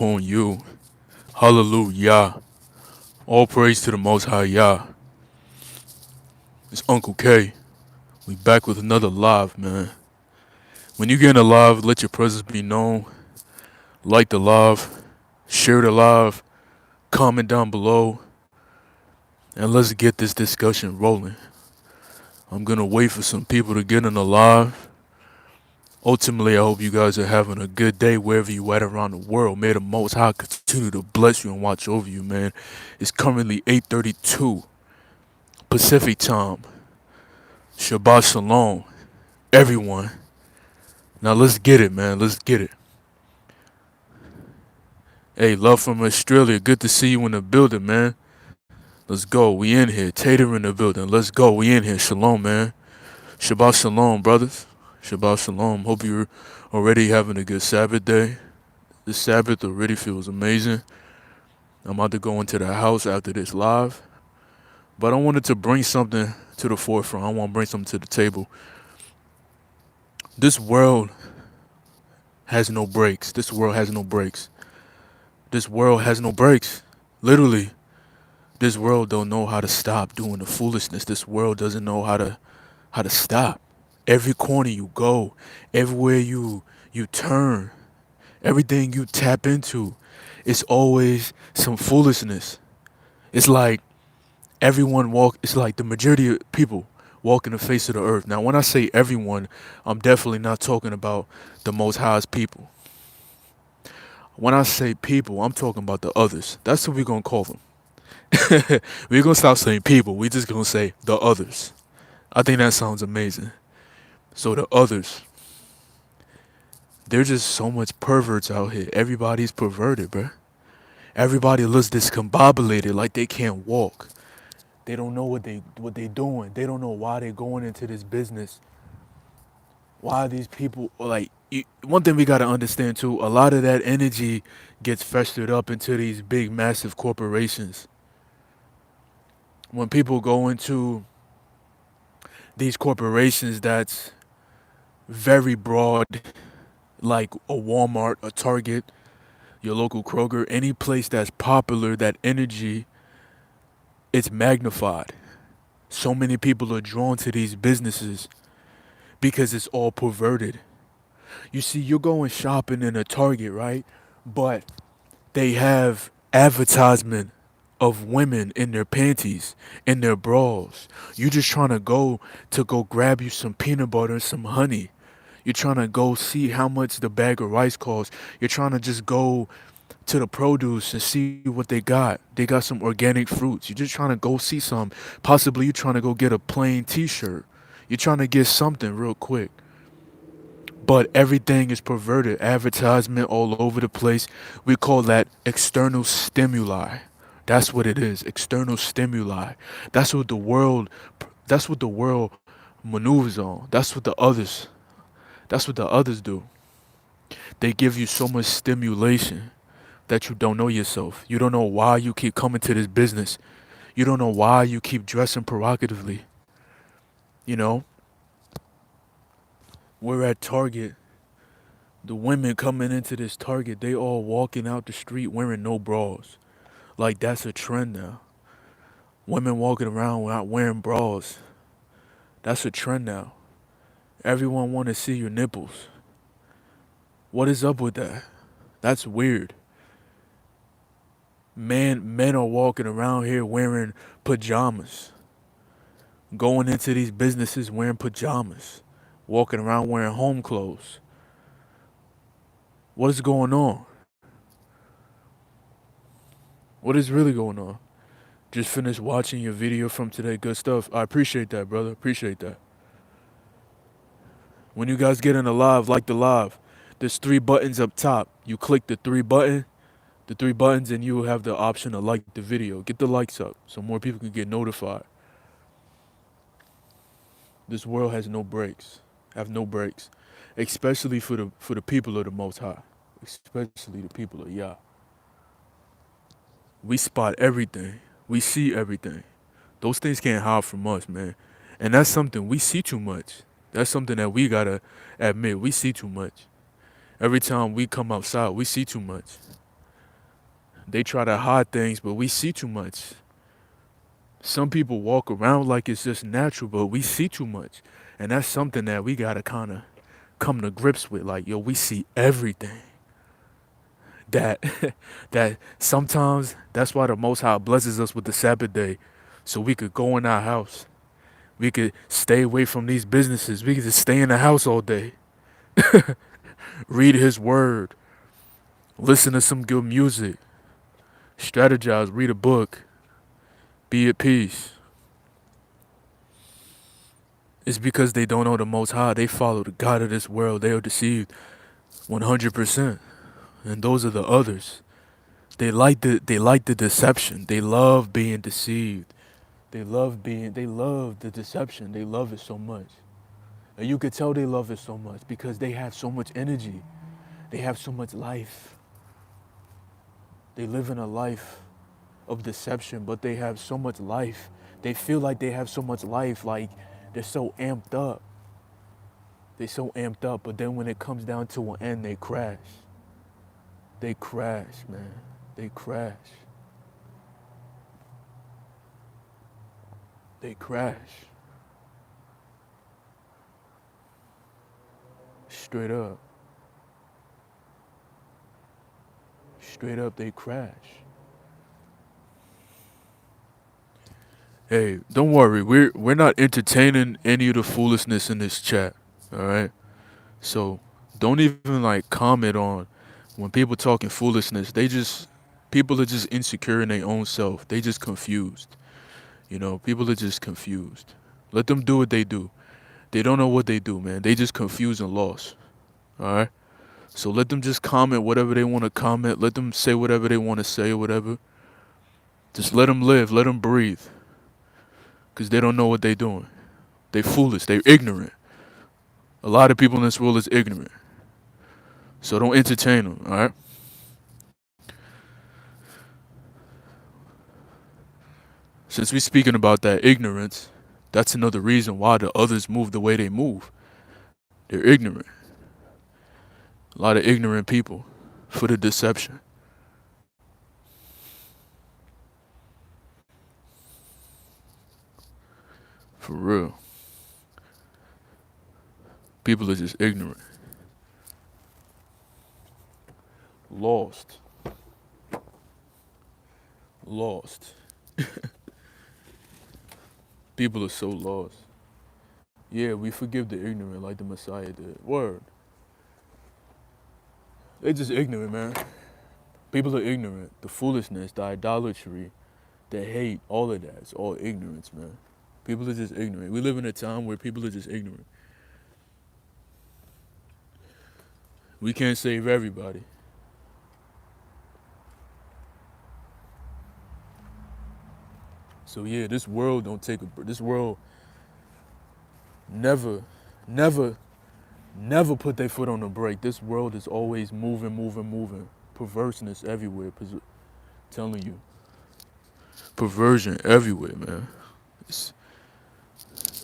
upon you. Hallelujah. All praise to the Most High Yah. It's Uncle K. We back with another live, man. When you get in a live, let your presence be known. Like the live, share the live, comment down below, and let's get this discussion rolling. I'm gonna wait for some people to get in the live. Ultimately, I hope you guys are having a good day wherever you at around the world. May the Most High continue to bless you and watch over you, man. It's currently 8:32 Pacific time. Shabbat Shalom, everyone. Now let's get it, man. Let's get it. Hey, love from Australia. Good to see you in the building, man. Let's go. We in here. Tater in the building. Let's go. We in here. Shalom, man. Shabbat Shalom, brothers. Shabbat Shalom. Hope you're already having a good Sabbath day. The Sabbath already feels amazing. I'm about to go into the house after this live. But I wanted to bring something to the forefront. I want to bring something to the table. This world has no brakes. This world has no brakes. This world has no brakes. Literally, this world don't know how to stop doing the foolishness. This world doesn't know how to stop. Every corner you go, everywhere you turn, everything you tap into, it's always some foolishness. It's like it's like the majority of people walking the face of the earth. Now, when I say everyone, I'm definitely not talking about the Most High's people. When I say people, I'm talking about the others. That's what we're going to call them. We're going to stop saying people. We're just going to say the others. I think that sounds amazing. So the others, there's just so much perverts out here. Everybody's perverted, bruh. Everybody looks discombobulated like they can't walk. They don't know what they doing. They don't know why they're going into this business. Why these people like one thing we got to understand too, a lot of that energy gets festered up into these big massive corporations. When people go into these corporations that's very broad, like a Walmart, a Target, your local Kroger, any place that's popular, that energy, it's magnified. So many people are drawn to these businesses because it's all perverted. You see, you're going shopping in a Target, right? But they have advertisement of women in their panties, in their bras. You just trying to go grab you some peanut butter and some honey. You're trying to go see how much the bag of rice costs. You're trying to just go to the produce and see what they got. They got some organic fruits. You're just trying to go see some. Possibly you're trying to go get a plain t-shirt. You're trying to get something real quick. But everything is perverted. Advertisement all over the place. We call that external stimuli. That's what it is. External stimuli. That's what the world that's what the world maneuvers on. That's what the others do. They give you so much stimulation that you don't know yourself. You don't know why you keep coming to this business. You don't know why you keep dressing provocatively. You know, we're at Target. The women coming into this Target, they all walking out the street wearing no bras. Like that's a trend now. Women walking around not wearing bras. That's a trend now. Everyone want to see your nipples. What is up with that? That's weird. Men are walking around here wearing pajamas. Going into these businesses wearing pajamas. Walking around wearing home clothes. What is going on? What is really going on? Just finished watching your video from today. Good stuff. I appreciate that, brother. Appreciate that. When you guys get in the live, like the live, there's three buttons up top. You click the three buttons, and you will have the option to like the video. Get the likes up so more people can get notified. This world has no brakes. Have no brakes. Especially for the people of the Most High. Especially the people of Yah. We spot everything. We see everything. Those things can't hide from us, man. And that's something we see too much. That's something that we gotta admit. We see too much. Every time we come outside, we see too much. They try to hide things, but we see too much. Some people walk around like it's just natural, but we see too much. And that's something that we gotta kind of come to grips with. Like, yo, we see everything. That that sometimes that's why the Most High blesses us with the Sabbath day, so we could go in our house. We could stay away from these businesses. We could just stay in the house all day, read His Word, listen to some good music, strategize, read a book, be at peace. It's because they don't know the Most High. They follow the God of this world. They are deceived 100%. And those are the others. They like the deception. They love being deceived. They love the deception. They love it so much. And you could tell they love it so much because they have so much energy. They have so much life. They live in a life of deception, but they have so much life. They feel like they have so much life, like they're so amped up. They're so amped up, but then when it comes down to an end, they crash. They crash, man. They crash. They crash. Straight up. Straight up, they crash. Hey, don't worry. We're not entertaining any of the foolishness in this chat. All right. So don't even like comment on when people talking foolishness. People are just insecure in their own self. They just confused. People are just confused. Let them do what they do. They don't know what they do, man. They just confused and lost. All right. So let them just comment whatever they want to comment. Let them say whatever they want to say or whatever. Just let them live. Let them breathe. Because they don't know what they're doing. They foolish. They're ignorant. A lot of people in this world is ignorant. So don't entertain them, all right? Since we're speaking about that ignorance, that's another reason why the others move the way they move. They're ignorant. A lot of ignorant people for the deception. For real. People are just ignorant. Lost. Lost. People are so lost. Yeah, we forgive the ignorant like the Messiah did. Word. They just ignorant, man. People are ignorant. The foolishness, the idolatry, the hate, all of that. It's all ignorance, man. People are just ignorant. We live in a time where people are just ignorant. We can't save everybody. So yeah, this world don't take a. This world never, never, never put their foot on the brake. This world is always moving, moving, moving. Perverseness everywhere. Telling you, perversion everywhere, man. It's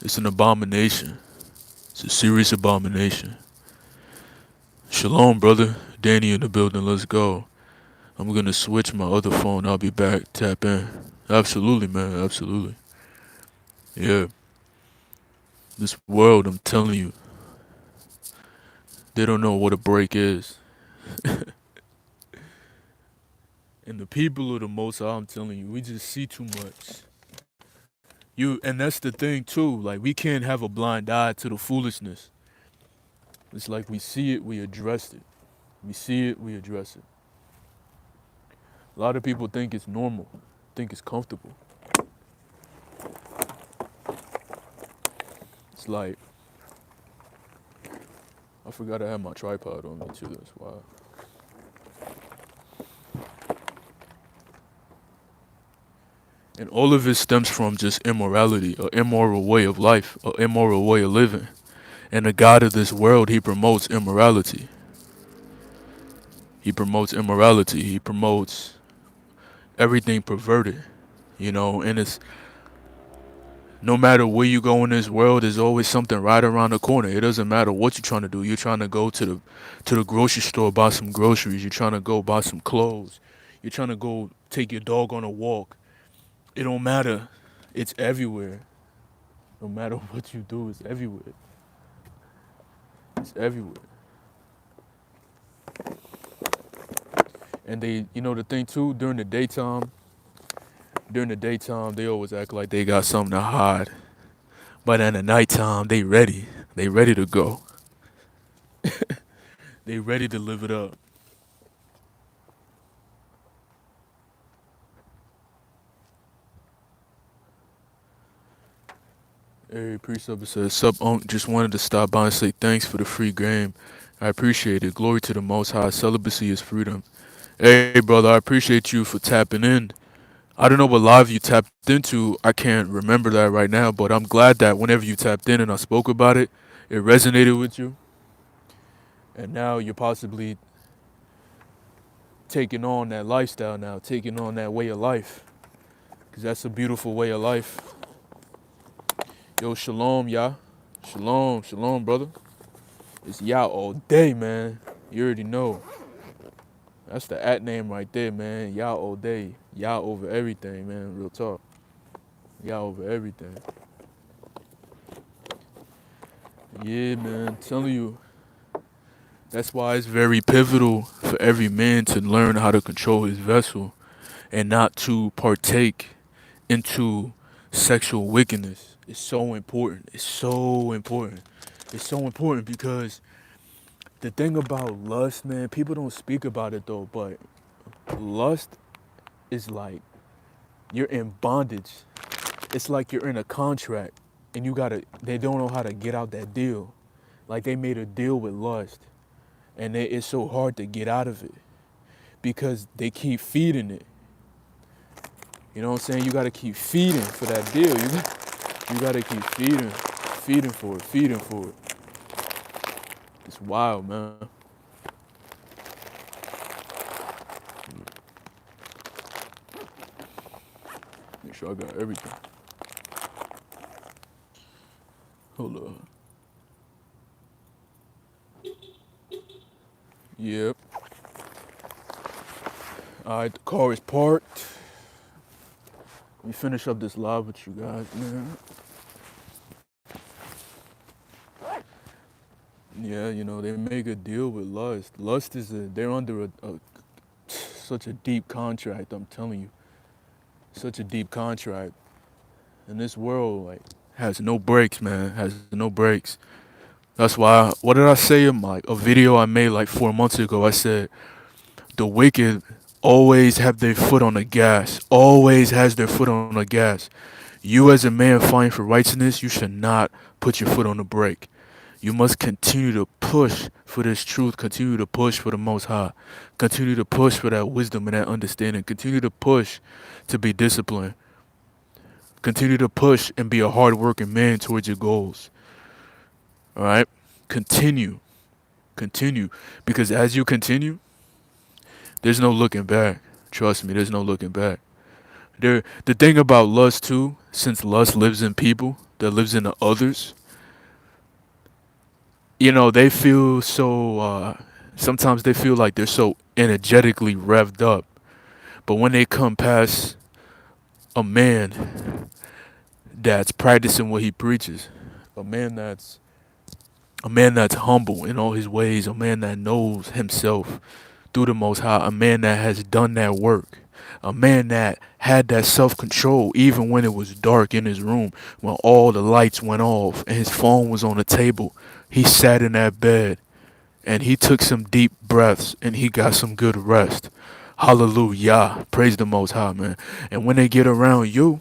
it's an abomination. It's a serious abomination. Shalom, brother. Danny in the building. Let's go. I'm gonna switch my other phone. I'll be back. Tap in. Absolutely, man. Absolutely. Yeah. This world, I'm telling you, they don't know what a break is. And the people of the Most High, I'm telling you, we just see too much. And that's the thing too. Like we can't have a blind eye to the foolishness. It's like we see it, we address it. We see it, we address it. A lot of people think it's normal, think it's comfortable. It's like I forgot I had my tripod on me too. That's why. And all of it stems from just immorality, an immoral way of life, an immoral way of living. And the God of this world, He promotes immorality. He promotes immorality. He promotes everything perverted, and it's no matter where you go in this world, there's always something right around the corner. It doesn't matter what you're trying to do. You're trying to go to the grocery store, buy some groceries. You're trying to go buy some clothes. You're trying to go take your dog on a walk. It don't matter. It's everywhere. No matter what you do, it's everywhere. It's everywhere. And they, the thing too, during the daytime, they always act like they got something to hide. But in the nighttime, they ready. They ready to go. They ready to live it up. Hey, Precept says, Sup, Unc, just wanted to stop by and say thanks for the free game. I appreciate it. Glory to the Most High. Celibacy is freedom. Hey, brother, I appreciate you for tapping in. I don't know what live you tapped into. I can't remember that right now, but I'm glad that whenever you tapped in and I spoke about it, it resonated with you. And now you're possibly taking on that lifestyle now, taking on that way of life. Because that's a beautiful way of life. Yo, shalom, Yah. Shalom, shalom, brother. It's Yah all day, man. You already know. That's the at name right there, man. Yah all day. Yah over everything, man. Real talk. Yah over everything. Yeah, man. I'm telling you. That's why it's very pivotal for every man to learn how to control his vessel and not to partake into sexual wickedness. It's so important. It's so important. It's so important because the thing about lust, man, people don't speak about it though, but lust is like you're in bondage. It's like you're in a contract and they don't know how to get out that deal. Like they made a deal with lust and it's so hard to get out of it because they keep feeding it. You know what I'm saying? You gotta keep feeding for that deal. You gotta keep feeding for it, feeding for it. It's wild, man. Make sure I got everything. Hold up. Yep. All right, the car is parked. Let me finish up this live with you guys, man. Yeah, they make a deal with lust. Lust they're under such a deep contract, I'm telling you. Such a deep contract. And this world, like, has no breaks, man. Has no breaks. That's why, what did I say in a video I made like 4 months ago? I said, the wicked always have their foot on the gas. Always has their foot on the gas. You as a man fighting for righteousness, you should not put your foot on the brake. You must continue to push for this truth. Continue to push for the Most High. Continue to push for that wisdom and that understanding. Continue to push to be disciplined. Continue to push and be a hard-working man towards your goals. All right? Continue. Continue. Because as you continue, there's no looking back. Trust me, there's no looking back. The thing about lust, too, since lust lives in people, that lives in the others, they feel so, sometimes they feel like they're so energetically revved up. But when they come past a man that's practicing what he preaches, a man that's humble in all his ways, a man that knows himself through the Most High, a man that has done that work, a man that had that self-control even when it was dark in his room, when all the lights went off and his phone was on the table. He sat in that bed and he took some deep breaths and he got some good rest. Hallelujah. Praise the Most High, man. And when they get around you,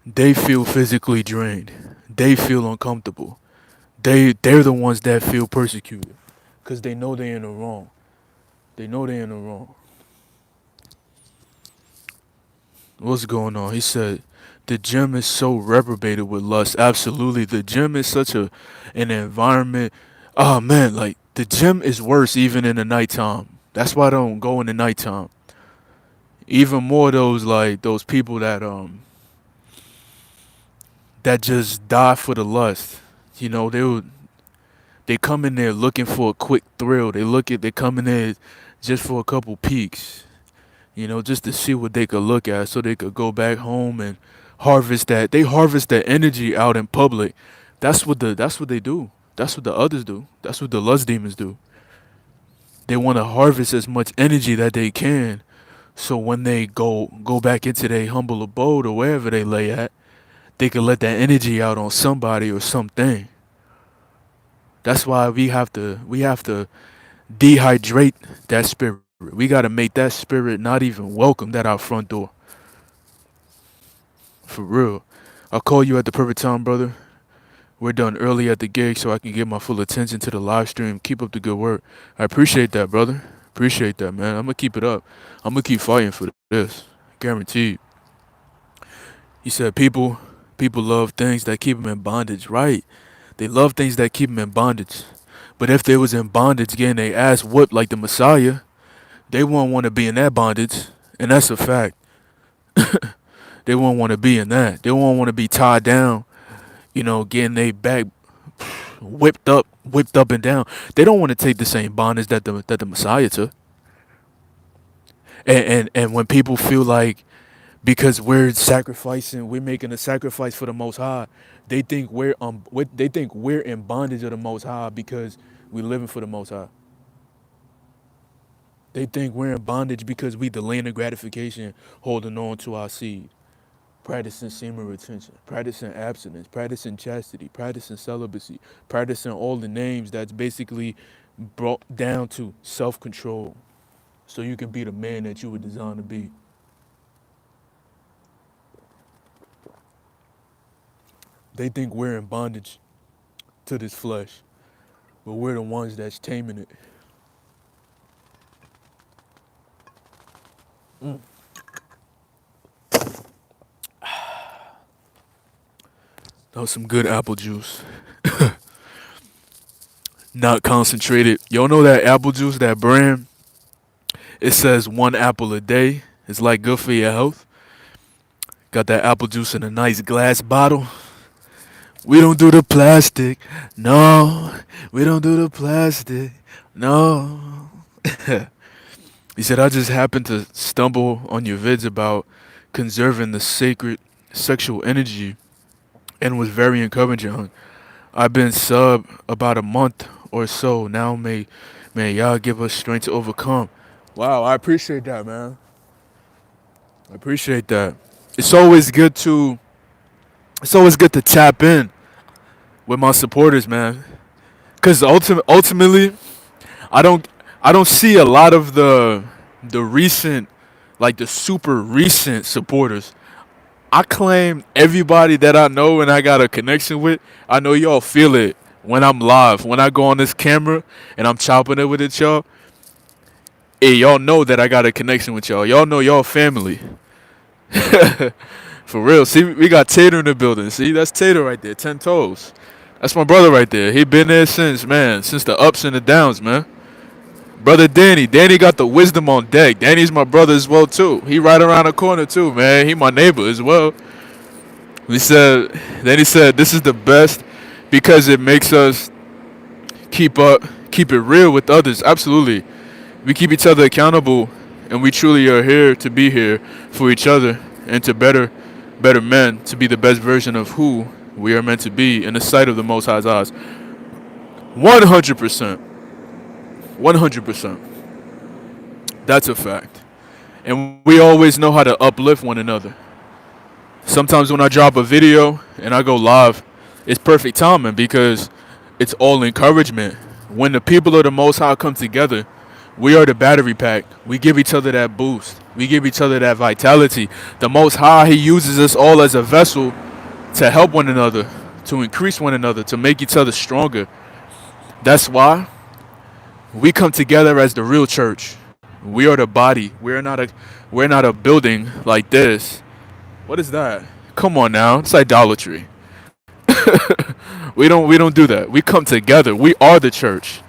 they feel physically drained. They feel uncomfortable. They're the ones that feel persecuted because they know they're in the wrong. They know they're in the wrong. What's going on? He said, the gym is so reprobated with lust. Absolutely. The gym is such an environment. Oh, man, like, the gym is worse even in the nighttime. That's why I don't go in the nighttime. Even more those people that just die for the lust. They come in there looking for a quick thrill. They come in there just for a couple peaks, just to see what they could look at so they could go back home and harvest that. They harvest that energy out in public. That's what they do. That's what the others do. That's what the lust demons do. They want to harvest as much energy that they can so when they go back into their humble abode or wherever they lay at, they can let that energy out on somebody or something. That's why we have to dehydrate that spirit. We got to make that spirit not even welcome at our front door. For real. I'll call you at the perfect time, brother. We're done early at the gig so I can give my full attention to the live stream. Keep up the good work. I appreciate that, brother. Appreciate that, man. I'm gonna keep it up. I'm gonna keep fighting for this. Guaranteed. He said people love things that keep them in bondage, right? They love things that keep them in bondage. But if they was in bondage getting their ass whooped like the Messiah, they won't want to be in that bondage. And that's a fact. They won't want to be in that. They won't want to be tied down, getting their back whipped up and down. They don't want to take the same bondage that the Messiah took. And when people feel like because we're making a sacrifice for the Most High, they think we're in bondage of the Most High because we're living for the Most High. They think we're in bondage because we delaying the gratification, holding on to our seed, practicing semen retention, practicing abstinence, practicing chastity, practicing celibacy, practicing all the names that's basically brought down to self-control so you can be the man that you were designed to be. They think we're in bondage to this flesh, but we're the ones that's taming it. That was some good apple juice. Not concentrated. Y'all know that apple juice, that brand? It says 1 apple a day. It's like good for your health. Got that apple juice in a nice glass bottle. We don't do the plastic. No. We don't do the plastic. No. He said, I just happened to stumble on your vids about conserving the sacred sexual energy and was very encouraging. I've been sub about a month or so now. May y'all give us strength to overcome. Wow, I appreciate that, man. I appreciate that. It's always good to it's always good to tap in with my supporters, man. Cause ultimately, I don't I don't see a lot of the recent, like the super recent supporters. I claim everybody that I know and I got a connection with. I know y'all feel it when I'm live. When I go on this camera and I'm chopping it with it, y'all. Hey, y'all know that I got a connection with y'all. Y'all know y'all family. For real. See, we got Tater in the building. See, that's Tater right there. 10 toes. That's my brother right there. He been there since, man, since the ups and the downs, man. Brother Danny. Danny got the wisdom on deck. Danny's my brother as well, too. He right around the corner, too, man. He my neighbor as well. We said, then he said, this is the best because it makes us keep it real with others. Absolutely. We keep each other accountable and we truly are here to be here for each other and to better men, to be the best version of who we are meant to be in the sight of the Most High's eyes. 100%. 100%. That's a fact. And we always know how to uplift one another. Sometimes when I drop a video and I go live, it's perfect timing because it's all encouragement. When the people of the Most High come together, we are the battery pack. We give each other that boost. We give each other that vitality. The Most High, He uses us all as a vessel to help one another, to increase one another, to make each other stronger. That's why we come together as the real church. We are the body. We're not a building like this. What is that? Come on now. It's idolatry. We don't do that. We come together. We are the church.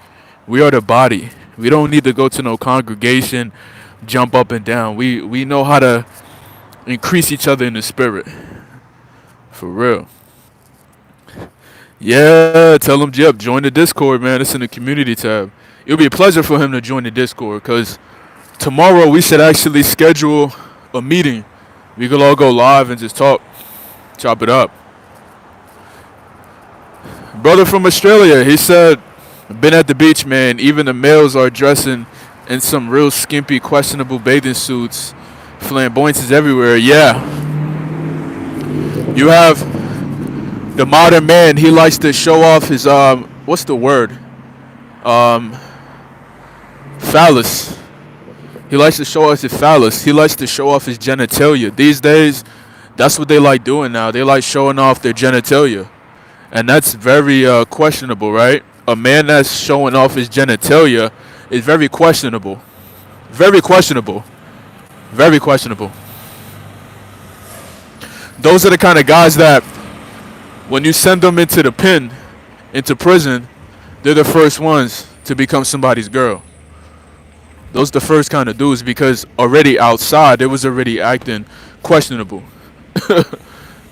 We are the body. We don't need to go to no congregation, jump up and down. We know how to increase each other in the spirit. For real. Yeah, tell them, Jeb, join the Discord, man. It's in the community tab. It would be a pleasure for him to join the Discord, because tomorrow we should actually schedule a meeting. We could all go live and just talk, chop it up. Brother from Australia, he said, been at the beach, man. Even the males are dressing in some real skimpy, questionable bathing suits. Flamboyance is everywhere. Yeah. You have the modern man. He likes to show off his, what's the word? Phallus. He likes to show off his phallus. He likes to show off his genitalia. These days, that's what they like doing now. They like showing off their genitalia. And that's very questionable, right? A man that's showing off his genitalia is very questionable. Very questionable. Very questionable. Those are the kind of guys that when you send them into the pen, into prison, they're the first ones to become somebody's girl. Those are the first kind of dudes, because already outside, they was already acting questionable.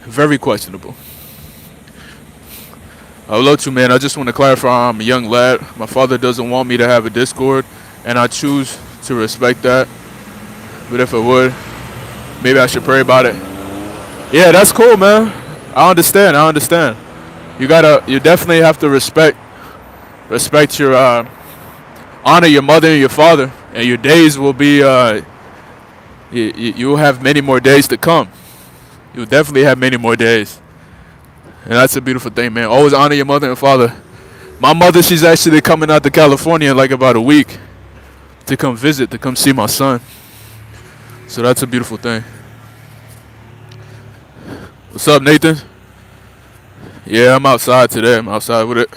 Very questionable. I love you, man. I just want to clarify, I'm a young lad. My father doesn't want me to have a Discord, and I choose to respect that. But if I would, maybe I should pray about it. Yeah, that's cool, man. I understand. You definitely have to respect your, honor your mother and your father, and your days will be, you'll have many more days to come. You'll definitely have many more days. And that's a beautiful thing, man. Always honor your mother and father. My mother, she's actually coming out to California in like about a week to come visit, to come see my son. So that's a beautiful thing. What's up, Nathan? Yeah, I'm outside today. I'm outside with it.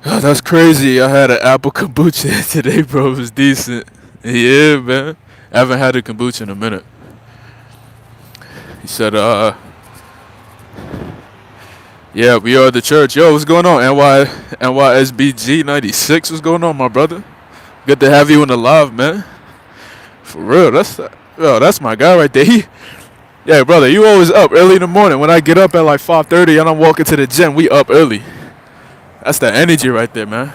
Oh, that's crazy. I had an apple kombucha today, bro. It was decent. Yeah, man. I haven't had a kombucha in a minute. He said, yeah, we are the church. Yo, what's going on? NYSBG 96. What's going on, my brother? Good to have you in the live, man. For real, that's my guy right there. Yeah, brother, you always up early in the morning. When I get up at like 5:30 and I'm walking to the gym, we up early. That's the energy right there, man.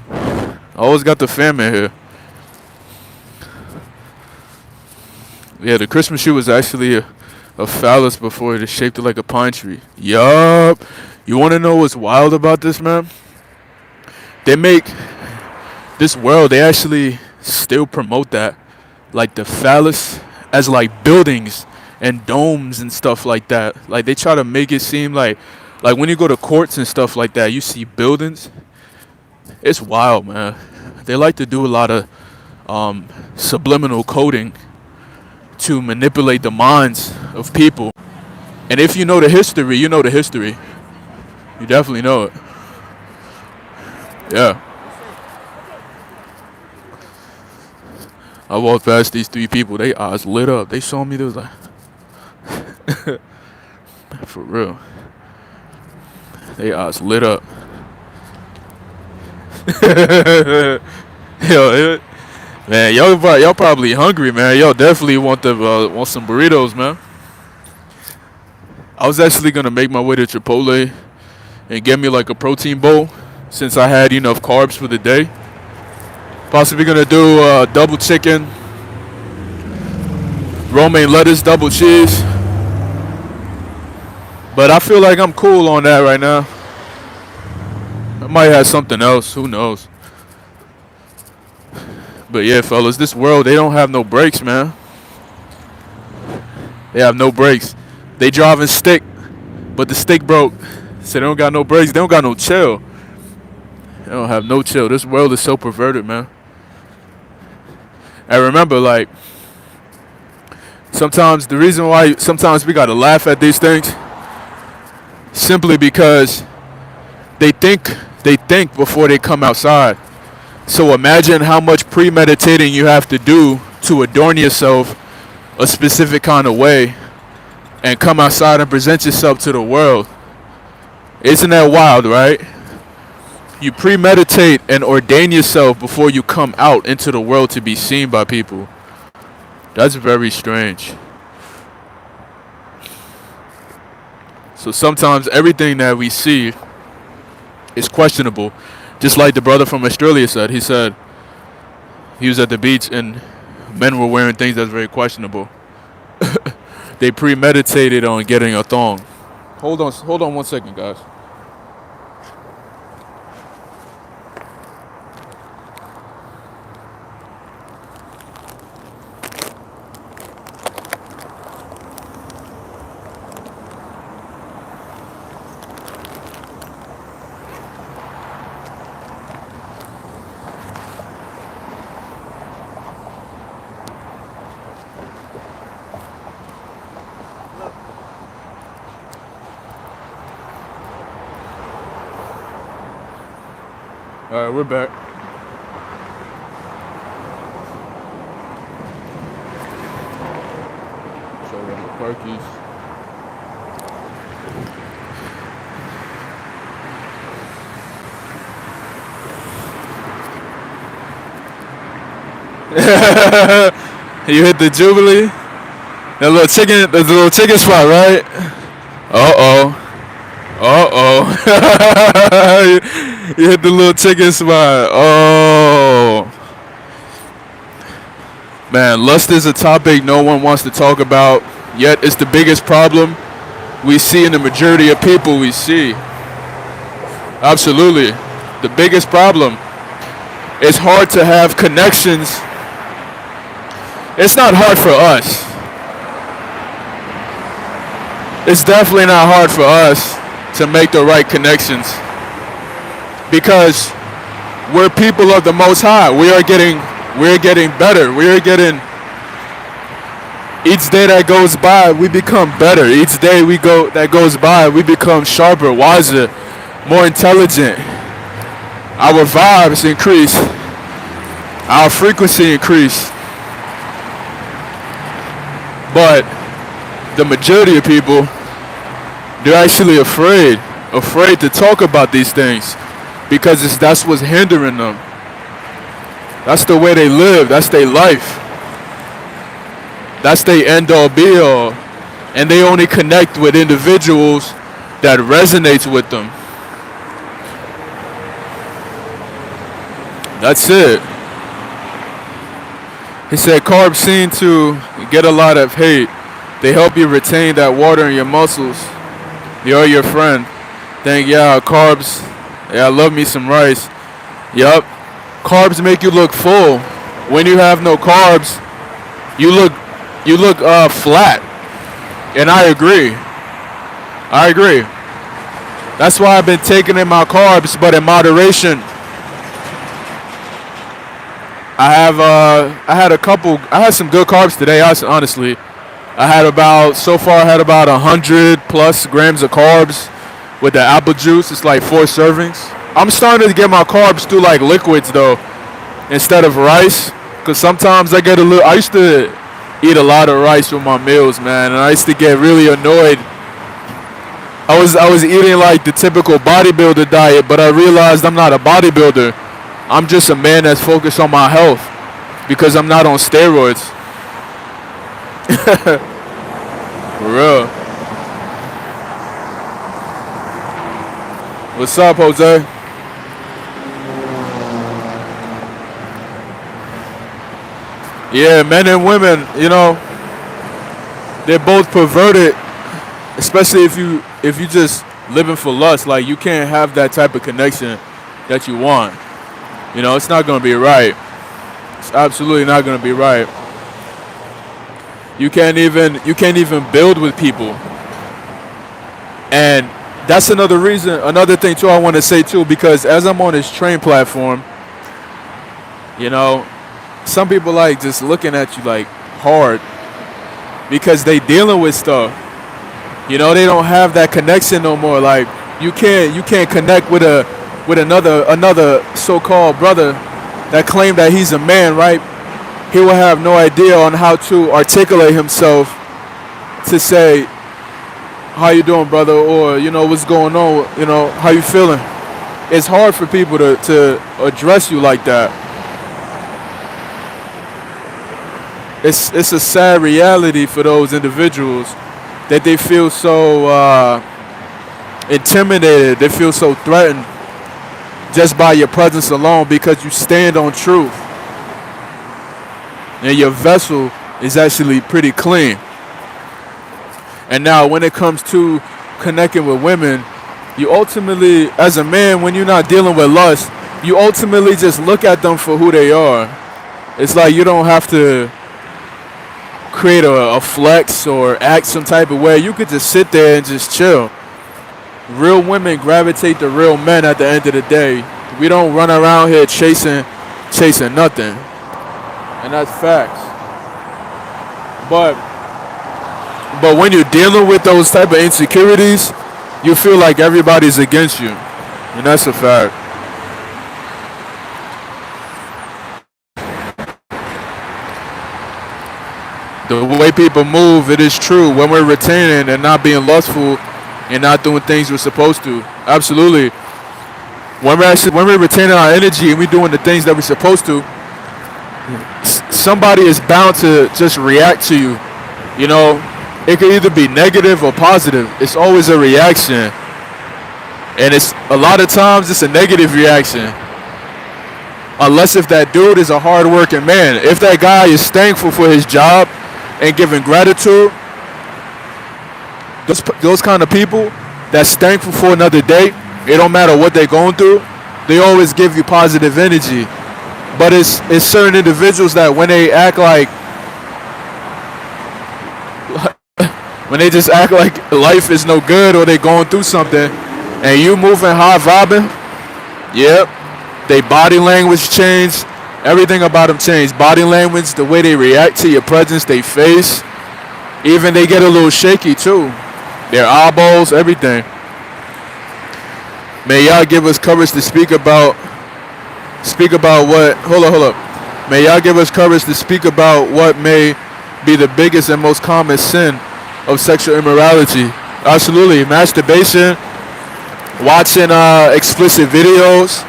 I always got the fam in here. Yeah, the Christmas tree was actually a phallus before. It shaped it like a pine tree. Yup. You want to know what's wild about this, man? They make this world, they actually still promote that, like the phallus, as like buildings and domes and stuff like that. Like they try to make it seem like when you go to courts and stuff like that, you see buildings. It's wild, man. They like to do a lot of subliminal coding to manipulate the minds of people. And if you know the history, you know the history. You definitely know it. Yeah. I walked past these three people. They eyes lit up. They saw me. They was like, for real. They eyes lit up. Yo, man, y'all probably hungry, man. Y'all definitely want some burritos, man. I was actually gonna make my way to Chipotle and get me like a protein bowl, since I had enough carbs for the day. Possibly gonna do double chicken, romaine lettuce, double cheese. But I feel like I'm cool on that right now. I might have something else. Who knows? But yeah, fellas, this world, they don't have no brakes, man. They have no brakes. They driving stick, but the stick broke. So they don't got no brakes. They don't got no chill. They don't have no chill. This world is so perverted, man. And remember, like, sometimes the reason why sometimes we gotta laugh at these things, simply because they think before they come outside. So imagine how much premeditating you have to do to adorn yourself a specific kind of way and come outside and present yourself to the world. Isn't that wild, right? You premeditate and ordain yourself before you come out into the world to be seen by people. That's very strange. So sometimes everything that we see is questionable. Just like the brother from Australia said, he said he was at the beach and men were wearing things that's very questionable. They premeditated on getting a thong. Hold on 1 second, guys. All right, we're back. Show them the Parkies. You hit the Jubilee. The little chicken spot, right? You hit the little chicken spot. Oh. Man, lust is a topic no one wants to talk about, yet it's the biggest problem we see in the majority of people we see. Absolutely. The biggest problem. It's hard to have connections. It's not hard for us. It's definitely not hard for us to make the right connections because we're people of the Most High. We're getting better. Each day that goes by, we become better. Each day that goes by, we become sharper, wiser, more intelligent. Our vibes increase. Our frequency increase. But the majority of people, they're actually afraid to talk about these things because that's what's hindering them. That's the way they live. That's their life. That's their end all be all. And they only connect with individuals that resonates with them. That's it. He said carbs seem to get a lot of hate. They help you retain that water in your muscles. You're your friend. Carbs. Yeah, I love me some rice. Yup. Carbs make you look full. When you have no carbs, you look flat. And I agree. That's why I've been taking in my carbs, but in moderation. I had some good carbs today, honestly. I had about 100 plus grams of carbs with the apple juice. It's like 4 servings. I'm starting to get my carbs through like liquids though, instead of rice. Cause sometimes I used to eat a lot of rice with my meals, man. And I used to get really annoyed. I was eating like the typical bodybuilder diet, but I realized I'm not a bodybuilder. I'm just a man that's focused on my health because I'm not on steroids. For real. What's up, Jose? Yeah, men and women, they're both perverted, especially if you just living for lust. Like you can't have that type of connection that you want. It's not gonna be right. It's absolutely not gonna be right. You can't even build with people. And that's another thing too I want to say too, because as I'm on this train platform, some people like just looking at you like hard because they dealing with stuff. They don't have that connection no more. Like you can't connect with another so-called brother that claimed that he's a man, right? He will have no idea on how to articulate himself to say, how you doing, brother? Or, what's going on? How you feeling? It's hard for people to address you like that. It's a sad reality for those individuals that they feel so intimidated. They feel so threatened just by your presence alone, because you stand on truth and your vessel is actually pretty clean. And now when it comes to connecting with women, you ultimately, as a man, when you're not dealing with lust, you ultimately just look at them for who they are. It's like you don't have to create a flex or act some type of way. You could just sit there and just chill. Real women gravitate to real men at the end of the day. We don't run around here chasing nothing. And that's facts. But when you're dealing with those type of insecurities, you feel like everybody's against you. And that's a fact. The way people move, it is true. When we're retaining and not being lustful and not doing things we're supposed to. Absolutely. When we're retaining our energy and we're doing the things that we're supposed to, somebody is bound to just react to you. You know, it could either be negative or positive. It's always a reaction. And it's a lot of times it's a negative reaction. Unless if that dude is a hard-working man. If that guy is thankful for his job and giving gratitude, those kind of people that's thankful for another day, it don't matter what they're going through, they always give you positive energy. But it's certain individuals that when they act like, when they just act like life is no good or they going through something, and you moving high vibing, yep, they body language change, everything about them change. Body language, the way they react to your presence, they face, even they get a little shaky too. Their eyeballs, everything. May y'all give us courage to speak about what, hold up. May y'all give us courage to speak about what may be the biggest and most common sin of sexual immorality. Absolutely. Masturbation, watching explicit videos,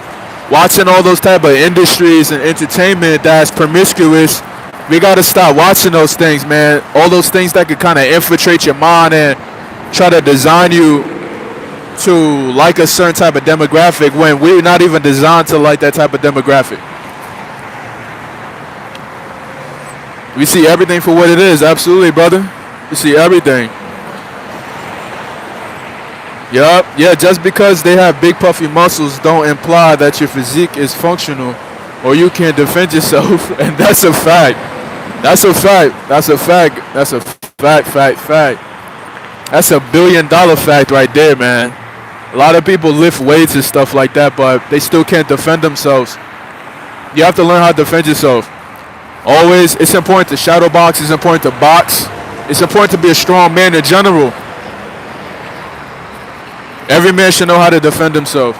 watching all those type of industries and entertainment that's promiscuous. We gotta stop watching those things, man. All those things that could kind of infiltrate your mind and try to design you to like a certain type of demographic when we're not even designed to like that type of demographic. We see everything for what it is. Absolutely, brother. We see everything. Yup. Yeah, just because they have big puffy muscles don't imply that your physique is functional or you can't defend yourself. And that's a fact. That's a fact. That's a fact. That's a fact. That's $1 billion fact right there, man. A lot of people lift weights and stuff like that, but they still can't defend themselves. You have to learn how to defend yourself. Always, it's important to shadow box. It's important to box. It's important to be a strong man in general. Every man should know how to defend himself.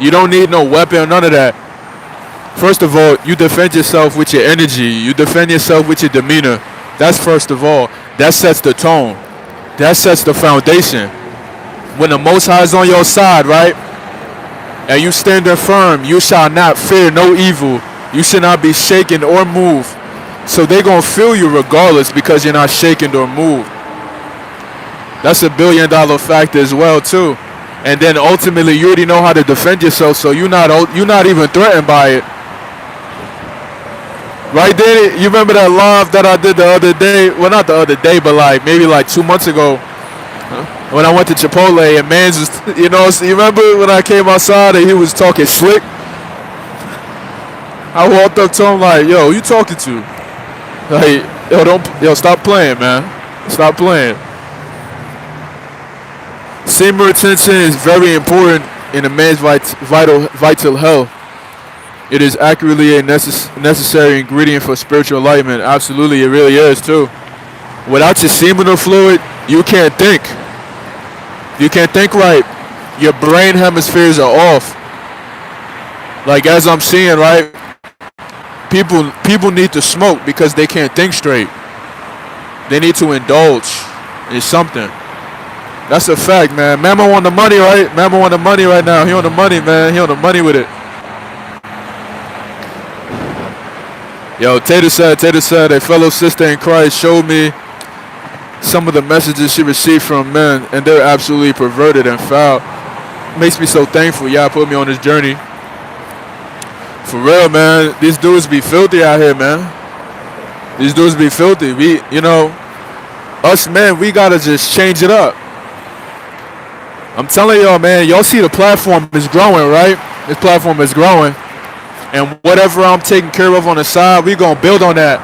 You don't need no weapon or none of that. First of all, you defend yourself with your energy. You defend yourself with your demeanor. That's first of all. That sets the tone. That sets the foundation. When the Most High is on your side, right? And you standing firm, you shall not fear no evil. You should not be shaken or moved. So they're going to feel you regardless because you're not shaken or moved. That's $1 billion factor as well, too. And then ultimately, you already know how to defend yourself, so you're not even threatened by it. Right there, you remember that live that I did the other day? Well, not the other day, but maybe 2 months ago. When I went to Chipotle and man's was, you remember when I came outside and he was talking slick? I walked up to him like, yo, you talking to? Like, yo, stop playing, man. Stop playing. Semen retention is very important in a man's vital health. It is accurately a necessary ingredient for spiritual enlightenment. Absolutely, it really is too. Without your seminal fluid, you can't think. You can't think right. Your brain hemispheres are off. Like as I'm seeing, right? People need to smoke because they can't think straight. They need to indulge in something. That's a fact, man. Mama want the money, right? Mama want the money right now. He on the money, man. He on the money with it. Yo, Tater said, a fellow sister in Christ showed me some of the messages she received from men, and they're absolutely perverted and foul. Makes me so thankful. Y'all put me on this journey. For real, man. These dudes be filthy out here, man. These dudes be filthy. Us men, we gotta just change it up. I'm telling y'all, man. Y'all see the platform is growing, right? This platform is growing, and whatever I'm taking care of on the side, we gonna build on that.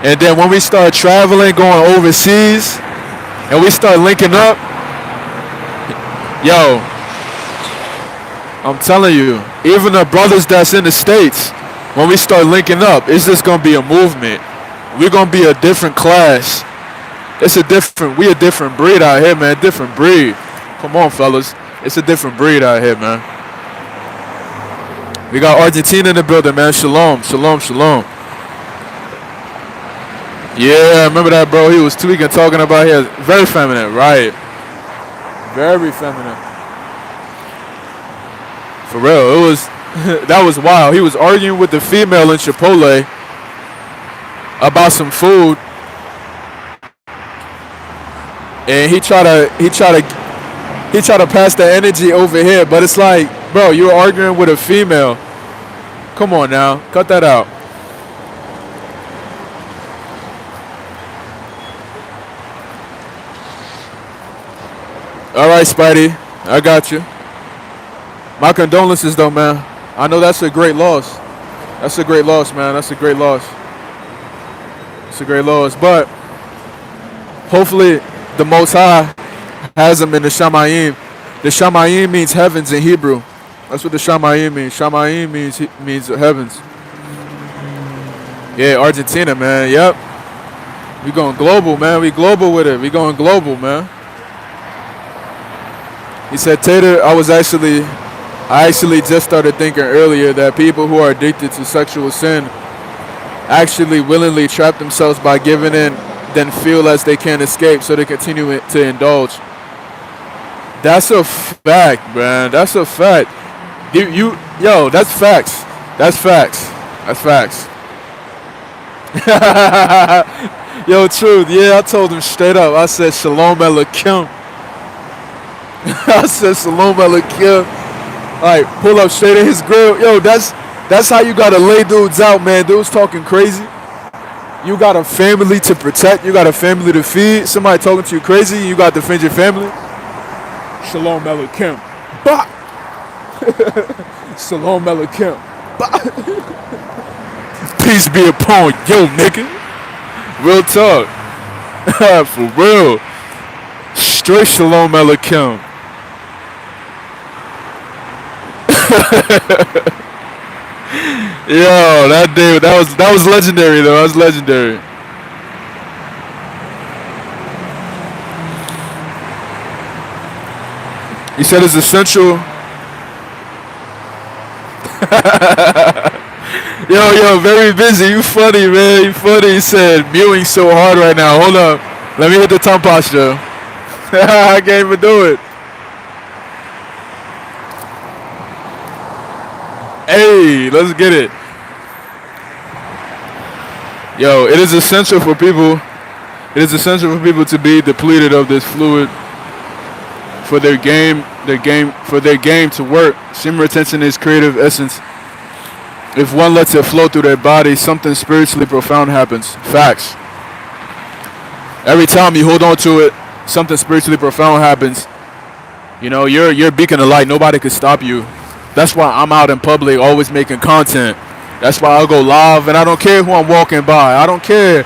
And then when we start traveling, going overseas, and we start linking up, yo, I'm telling you, even the brothers that's in the States, when we start linking up, it's just gonna be a movement. We're gonna be a different class. We a different breed out here, man. Different breed. Come on, fellas. It's a different breed out here, man. We got Argentina in the building, man. Shalom, shalom, shalom. Yeah, I remember that, bro. He was tweaking, talking about his very feminine, right? Very feminine. For real, it was that was wild. He was arguing with the female in Chipotle about some food, and he tried to pass that energy over here. But it's like, bro, you're arguing with a female. Come on now, cut that out. All right, Spidey, I got you. My condolences, though, man. I know that's a great loss. That's a great loss, man. That's a great loss. It's a great loss. But hopefully the Most High has him in the Shamayim. The Shamayim means heavens in Hebrew. That's what the Shamayim means. Shamayim means heavens. Yeah, Argentina, man. Yep. We going global, man. We global with it. We going global, man. He said, Tater, I actually just started thinking earlier that people who are addicted to sexual sin actually willingly trap themselves by giving in, then feel as they can't escape, so they continue to indulge. That's a fact, man. That's a fact. Yo, that's facts. That's facts. That's facts. Yo, truth. Yeah, I told him straight up. I said, Shalom Elokim. I said, Shalom Elokim. Like, pull up straight in his grill. Yo, that's how you gotta lay dudes out, man. Dudes talking crazy. You got a family to protect. You got a family to feed. Somebody talking to you crazy. You got to defend your family. Shalom Elokim. Bah! Shalom Elokim. Bah! Peace be upon yo, nigga. Real talk. For real. Straight Shalom Elokim. Yo, that was legendary though. That was legendary. He said it's essential. Yo, very busy. You funny, man. You funny. He said mewing so hard right now. Hold up. Let me hit the tongue posture. I can't even do it. Hey, let's get it. Yo, it is essential for people. It is essential for people to be depleted of this fluid for their game to work. Semen retention is creative essence. If one lets it flow through their body, something spiritually profound happens. Facts. Every time you hold on to it, something spiritually profound happens. You know, you're a beacon of light. Nobody could stop you. That's why I'm out in public always making content. That's why I'll go live and I don't care who I'm walking by. I don't care.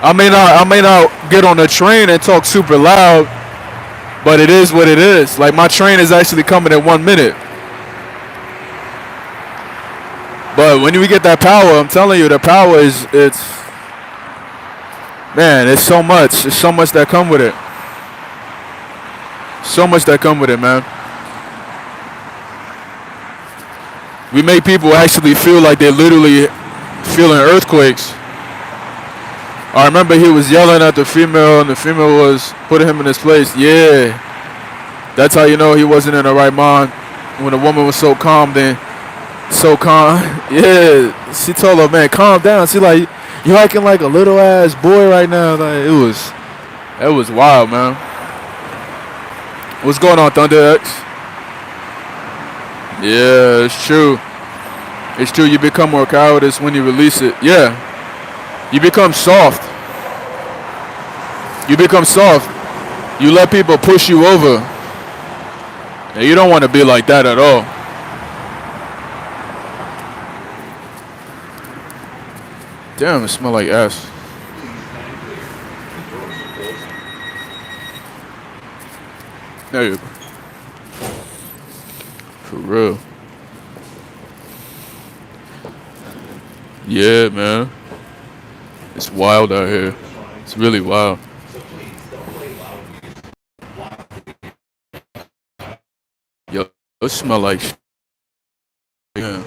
I may not get on the train and talk super loud, but it is what it is. Like my train is actually coming in 1 minute. But when we get that power, I'm telling you, the power it's so much. There's so much that come with it. So much that come with it, man. We make people actually feel like they're literally feeling earthquakes. I remember he was yelling at the female, and the female was putting him in his place. Yeah, that's how you know he wasn't in the right mind. When the woman was so calm, so calm. Yeah, she told her, man, calm down. She like, you acting like a little ass boy right now. Like it was wild, man. What's going on, Thunder X? Yeah, it's true. It's true. You become more cowardice when you release it. Yeah, you become soft. You become soft. You let people push you over. And you don't want to be like that at all. Damn, it smell like ass. There you go. For real. Yeah, man. It's wild out here. It's really wild. Yo, it smell like yeah.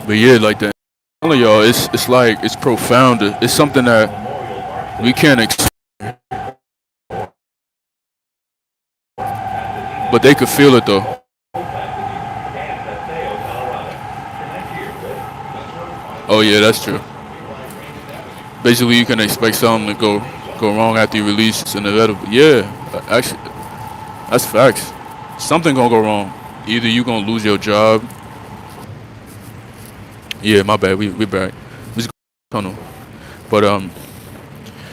But yeah, like that. I'm telling y'all, it's like it's profound. It's something that we can't but they could feel it though. Oh yeah, that's true. Basically, you can expect something to go wrong after you release. It's inevitable. Yeah, actually, that's facts. Something gonna go wrong. Either you gonna lose your job. Yeah, my bad. We back. We just tunnel. But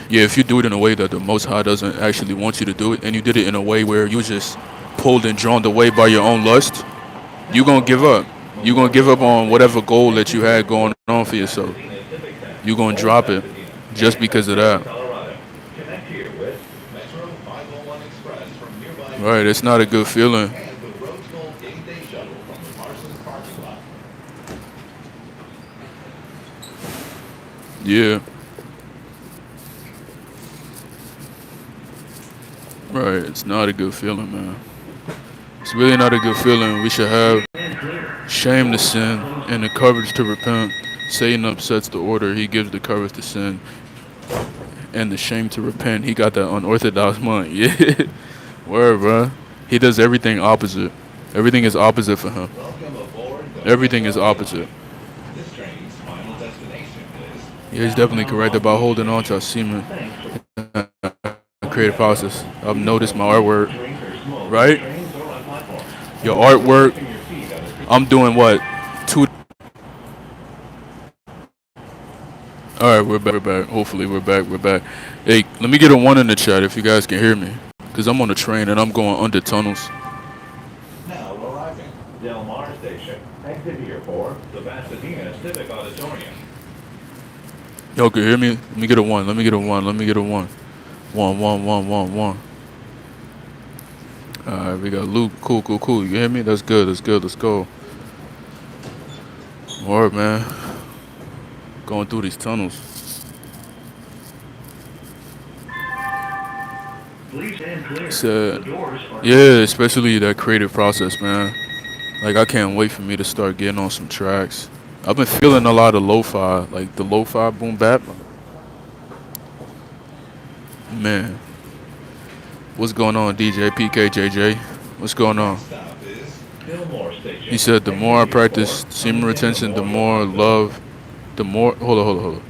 yeah, if you do it in a way that the Most High doesn't actually want you to do it, and you did it in a way where you just pulled and drawn away by your own lust, you gonna give up. You gonna give up on whatever goal that you had going on for yourself. You gonna drop it just because of that. Right? It's not a good feeling. Yeah. Right. It's not a good feeling, man. It's really not a good feeling. We should have shame to sin and the courage to repent. Satan upsets the order. He gives the courage to sin and the shame to repent. He got that unorthodox mind. Yeah. Word, bro. He does everything opposite. Everything is opposite for him. Everything is opposite. Yeah, he's definitely correct about holding on to our semen. Creative process. I've noticed my artwork, right? Your artwork. I'm doing what? Two. All right, we're back. We're back. Hopefully, we're back. We're back. Hey, let me get a one in the chat if you guys can hear me, cause I'm on the train and I'm going under tunnels. Now arriving. Del Mar Station. Exit here for the Pasadena Civic Auditorium. Y'all can hear me? Let me get a one. Let me get a one. Let me get a one. One. Alright, we got Luke. Cool. You hear me? That's good. Let's go. Alright, man. Going through these tunnels. Said, yeah, especially that creative process, man. Like, I can't wait for me to start getting on some tracks. I've been feeling a lot of lo-fi, like the lo-fi boom bap. Man, what's going on, DJ PKJJ? What's going on? He said, the more I practice semen retention, the more love, the more, hold on.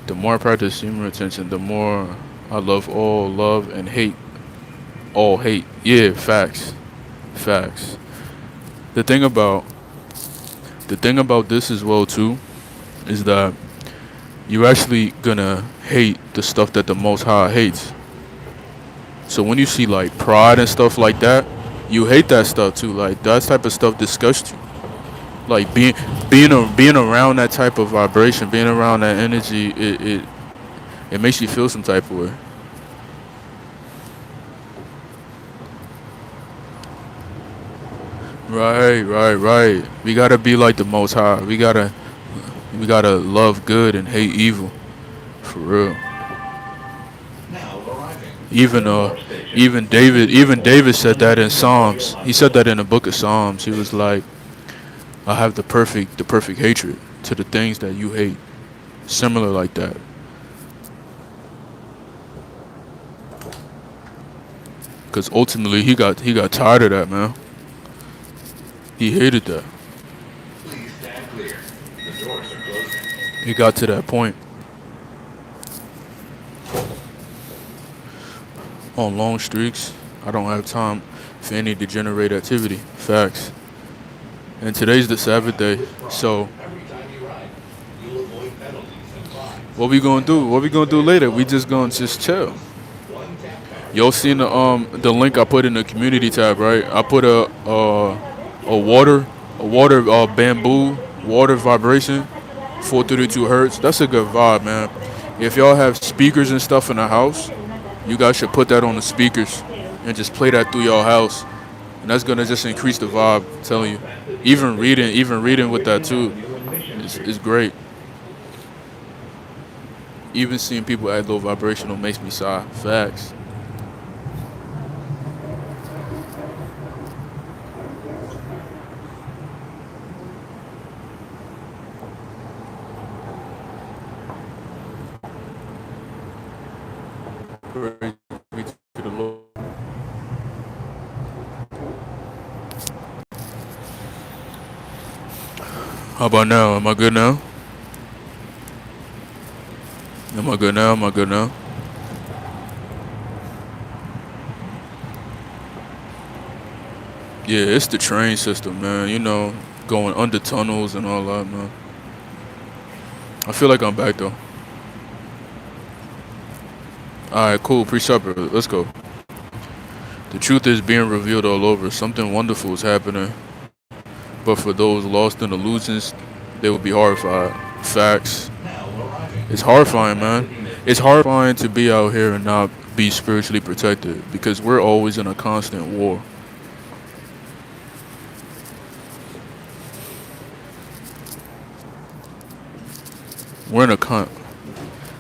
The more I practice semen retention, the more I love all love and hate all hate. Yeah, facts. The thing about this as well too, is that you're actually gonna hate the stuff that the Most High hates. So when you see like pride and stuff like that, you hate that stuff too. Like that type of stuff disgusts you. Like being around that type of vibration, being around that energy, it makes you feel some type of way. Right. We gotta be like the Most High. We gotta love good and hate evil, for real. Even David said that in Psalms. He said that in the book of Psalms. He was like, I have the perfect hatred to the things that you hate. Similar like that. Cause ultimately he got tired of that, man. He hated that. Please stand clear. The doors are closing. He got to that point. On long streaks, I don't have time for any degenerate activity. Facts. And today's the Sabbath Remember day. this promise. So Every time you ride, you'll avoid penalties and fines. what we gonna And do? help What we you gonna stay do later? We afloat just with gonna more just chill. service. One tap card Y'all for seen local, the link I put in the community tab, right? I put a water bamboo water vibration 432 hertz. That's a good vibe, man. If y'all have speakers and stuff in the house, you guys should put that on the speakers and just play that through your house, and that's gonna just increase the vibe. I'm telling you, Pasadena even reading with that Meridian too Avenue and Mission Street. is great. Even seeing people at low vibrational makes me sigh. Facts. Praise be to the Lord. How about now? Am I good now? Am I good now? Am I good now? Yeah, it's the train system, man. You know, going under tunnels and all that, man. I feel like I'm back though. All right, cool. Pre-supper. Let's go. The truth is being revealed all over. Something wonderful is happening. But for those lost in illusions, they will be horrified. Facts. Now arriving It's South horrifying, man. Pasadena It's City. horrifying to be out here and not be spiritually protected because we're always in a constant war. We're in a con.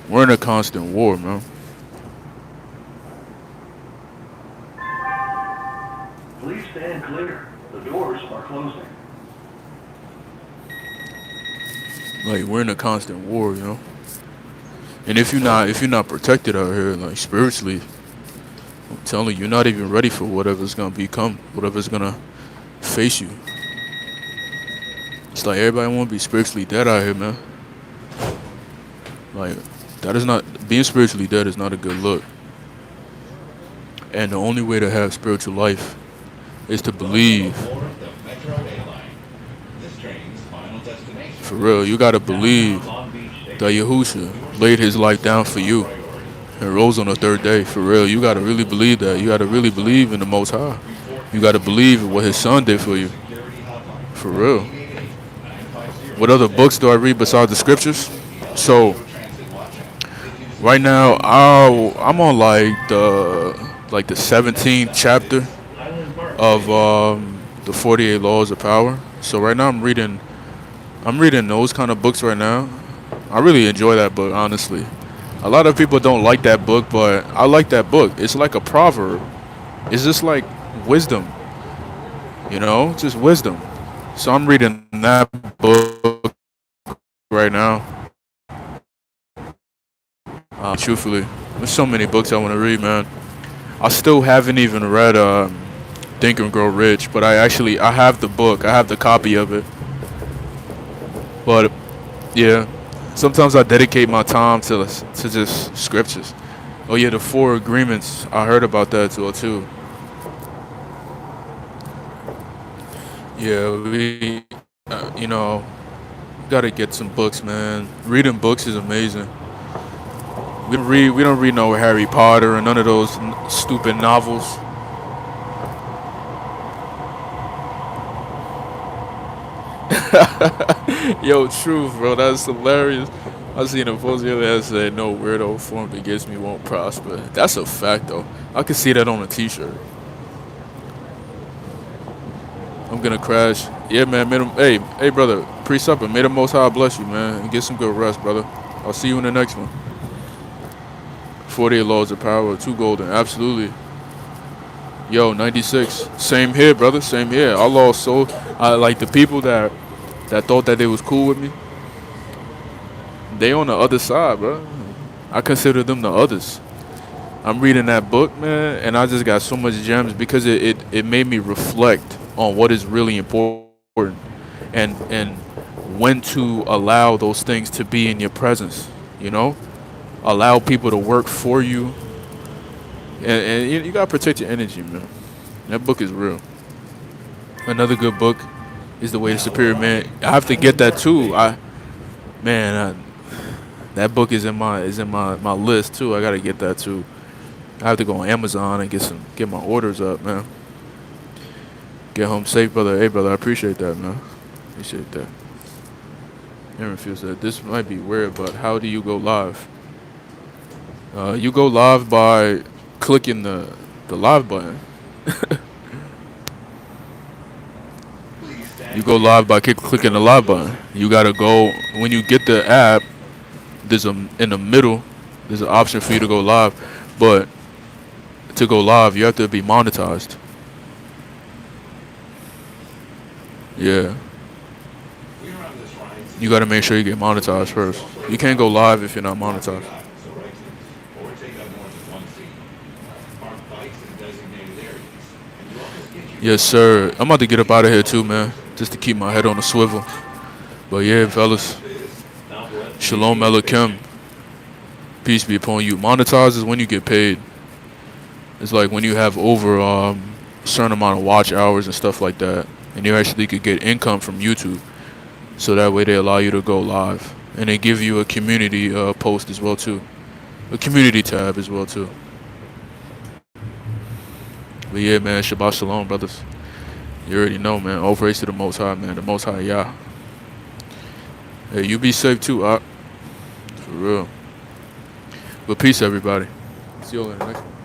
We're in a constant war, man. Please stand clear. The doors are closing. Like we're in a constant war, you know. And if you're not protected out here, like spiritually, I'm telling you, you're not even ready for whatever's gonna become, whatever's gonna face you. It's like everybody want to be spiritually dead out here, man. Like that is not being spiritually dead is not a good look. And the only way to have spiritual life is to Welcome believe. aboard the Metro Day Line. This train's final destination For real, you gotta is downtown believe Long Beach that Station. Your Yahusha laid his safety life is down our for top you priority. and rose on the third day. For real, you gotta really believe that. You gotta really believe in the Most High. Report You gotta missing believe in what and His call Son the did for Metro you. Security Hotline For at real. 888-950-6800. What other books do I read besides the scriptures? Be on the So Metro Transit watchout. If you right see now, security violations, I'm on like the the next 17th stop chapter is Highland Park of Station. the 48 Laws of Power. So right now I'm reading those kind of books right now. I really enjoy that book, honestly. A lot of people don't like that book, but I like that book. It's like a proverb. It's just like wisdom, just wisdom. So I'm reading that book right now. Truthfully, there's so many books I want to read, man. I still haven't even read Think and Grow Rich, but I have the book. I have the copy of it. But yeah, sometimes I dedicate my time to just scriptures. Oh yeah, the four agreements. I heard about that too. Yeah, gotta get some books, man. Reading books is amazing. We don't read no Harry Potter and none of those stupid novels. Yo, truth, bro, that's hilarious. I seen a post the other day that said, "No weirdo formed against me won't prosper." That's a fact, though. I could see that on a T-shirt. I'm gonna crash. Yeah, man. Hey, brother. Pre-supper. May the Most High bless you, man, and get some good rest, brother. I'll see you in the next one. 48 laws of power, two golden. Absolutely. Yo, 96. Same here, brother. Same here. I lost so. I like the people that thought that they was cool with me. They on the other side, bro. I consider them the others. I'm reading that book, man, and I just got so much gems because it made me reflect on what is really important and when to allow those things to be in your presence. You know, allow people to work for you, and you gotta protect your energy, man. That book is real. Another good book. Is the way to Now superior man. arriving I have to at get the that BART too. station. That book is in my list too. I gotta get that too. I have to go on Amazon and get my orders up, man. Get home safe, brother. Hey, brother, I appreciate that, man. Appreciate that. Aaron feels that this might be weird, but how do you go live? You go live by clicking the live button. Please You stand go clear. live by The clicking the doors are live button. closing. You gotta go when you get the app. There's a in the middle. There's an option for you to go live, but to go live, you have to be monetized. Yeah, We are on this ride you got to make together. sure you get So monetized please first. don't play You the can't go options. live if you're not Block any monetized. aisles or exits, or take up more than one seat. Park bikes in designated areas. And we always get you Yes, on sir. I'm time. about to get up Please out of here close too, the man, doors after just to you. keep my head on the swivel. But yeah, Next fellas, stop is Southwest shalom Union Elohim, Station. peace be upon you. Monetize is when you get paid. It's like when you have over a certain amount of watch hours and stuff like that, and you actually could get income from YouTube. So that way they allow you to go live, and they give you a community post as well too, a community tab as well too. But yeah, man, Shabbat Shalom, brothers. You already know, man. All praise to the Most High, man. The Most High, Yah. Hey, you be safe too, for real. But peace, everybody. See you all in the next one.